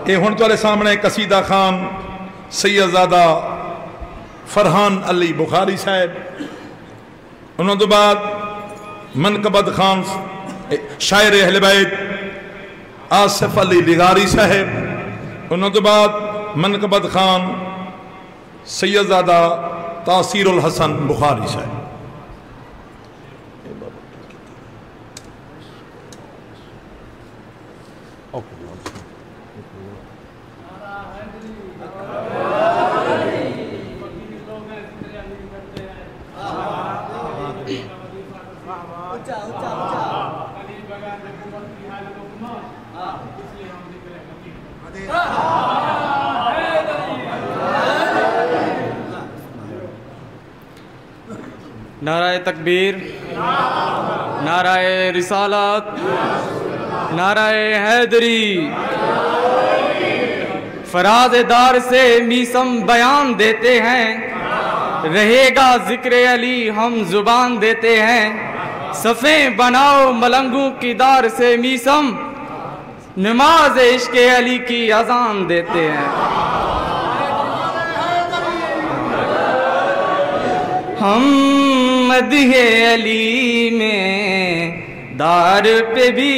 اے ہن تواڈے سامنے قصیدہ خان سیدزادہ فرحان علی بخاری صاحب، انہوں تو بعد منقبت خان شاعر اہل بیت آصف علی لغاری صاحب، انہوں تو بعد منقبت خان سیدزادہ تاثیر الحسن بخاری صاحب۔ نعرہ تکبیر، نعرہ رسالت، نعرہ حیدری۔ فراز دار سے میسم بیان دیتے ہیں، رہے گا ذکر علی ہم زبان دیتے ہیں۔ صفیں بناؤ ملنگوں کی دار سے میسم، نماز عشق علی کی اذان دیتے ہیں۔ ہم مدح علی میں دار پہ بھی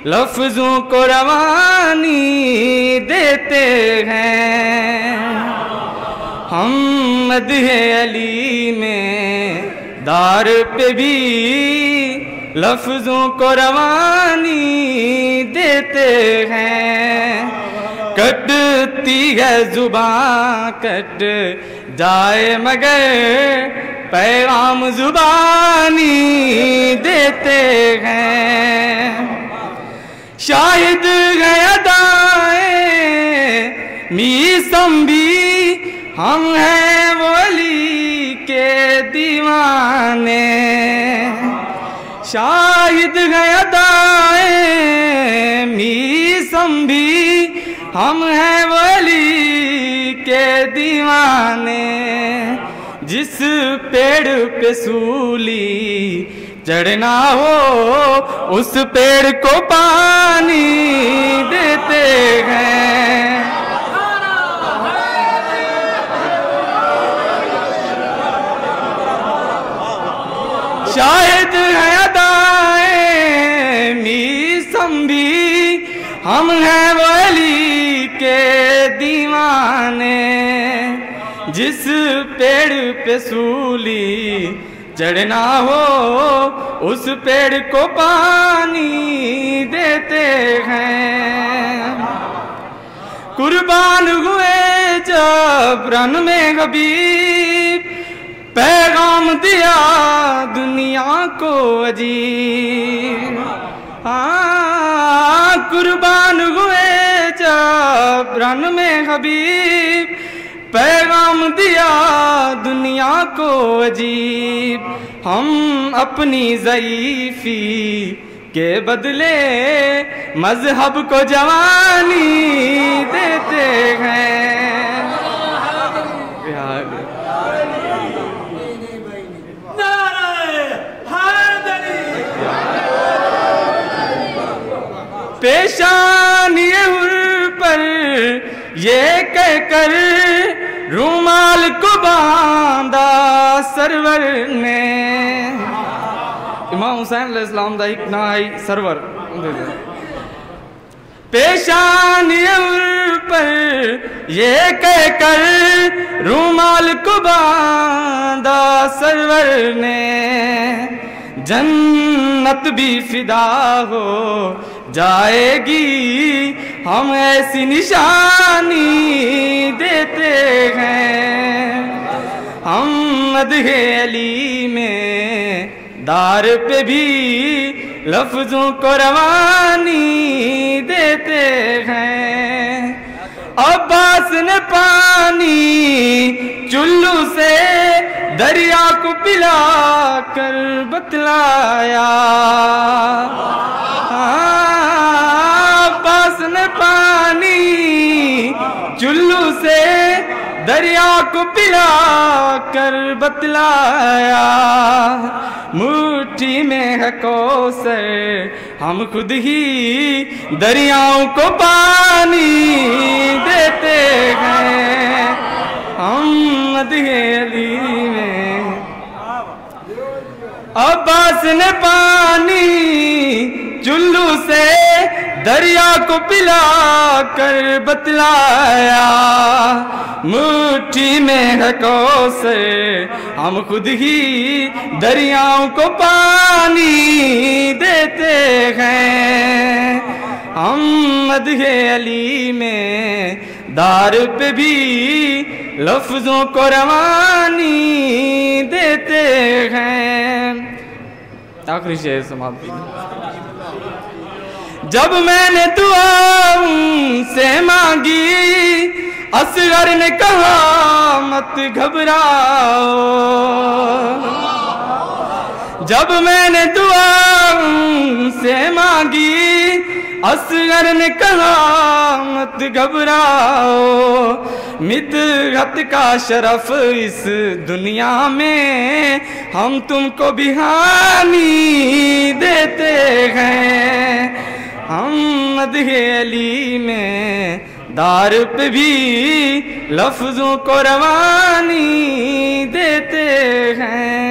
لفظوں کو روانی دیتے ہیں۔ ہم مدح علی میں دار پہ بھی لفظوں کو روانی دیتے ہیں۔ کٹتی ہے زباں کٹ جائے مگر پیغام زبانی دیتے ہیں۔ شاہد ہے ادائیں میسم بھی، ہم ہیں وہ علی کے دیوانے۔ شاہد ہے ادائیں میسم بھی، ہم ہیں وہ علی کے دیوانے۔ جس پیڑ پہ سولی چڑھنا ہو اس پیڑ کو پانی دیتے ہیں۔ شاہد ہے ادائیں میسم بھی، ہم ہیں وہ علی کے دیوانے۔ جس پیڑ پہ سولی چڑھنا ہو اس پیڑ کو پانی دیتے ہیں۔ قربان ہوئے جب رن میں حبیب، پیغام دیا دنیا کو عجیب۔ قربان ہوئے جب رن میں حبیب، پیغام دیا دنیا کو عجیب۔ ہم اپنی ضعیفی کے بدلے مذہب کو جوانی دیتے ہیں۔ پیشانی حر پر یہ کہہ کر رومال کو باندھا سرور نے۔ امام حسین علیہ السلام دا ایک نائی سرور۔ پیشانی حر پر یہ کہہ کر رومال کو باندھا سرور نے۔ جنت بھی فدا ہو جائے گی، ہم ایسی نشانی دیتے ہیں۔ ہم مدح علی میں دار پہ بھی لفظوں کو روانی دیتے ہیں۔ عباس نے پانی چلو سے دریا کو پلا کر بتلایا۔ عباس نے پانی چلو سے دریا کو پلا کر بتلایا۔ مٹھی میں ہے کوثر ہم خود ہی دریاؤں کو پانی دیتے ہیں ہم مدح علی میں عباس نے پانی چلو سے دریا کو پلا کر بتلایا مٹھی میں ہے کوثر ہم خود ہی دریاؤں کو پانی دیتے ہیں ہم مدح علی میں دار پہ بھی لفظوں کو روانی دیتے ہیں آخری شعر سماپتی جب میں نے دعا سے مانگی اصغر نے کہا مت گھبراؤ جب میں نے دعا سے مانگی اصغر نے کہا مت گھبراؤ مدحت کا شرف اس دنیا میں ہم تم کو بہانی دیتے ہیں ہم مدح علی میں دار پہ بھی لفظوں کو روانی دیتے ہیں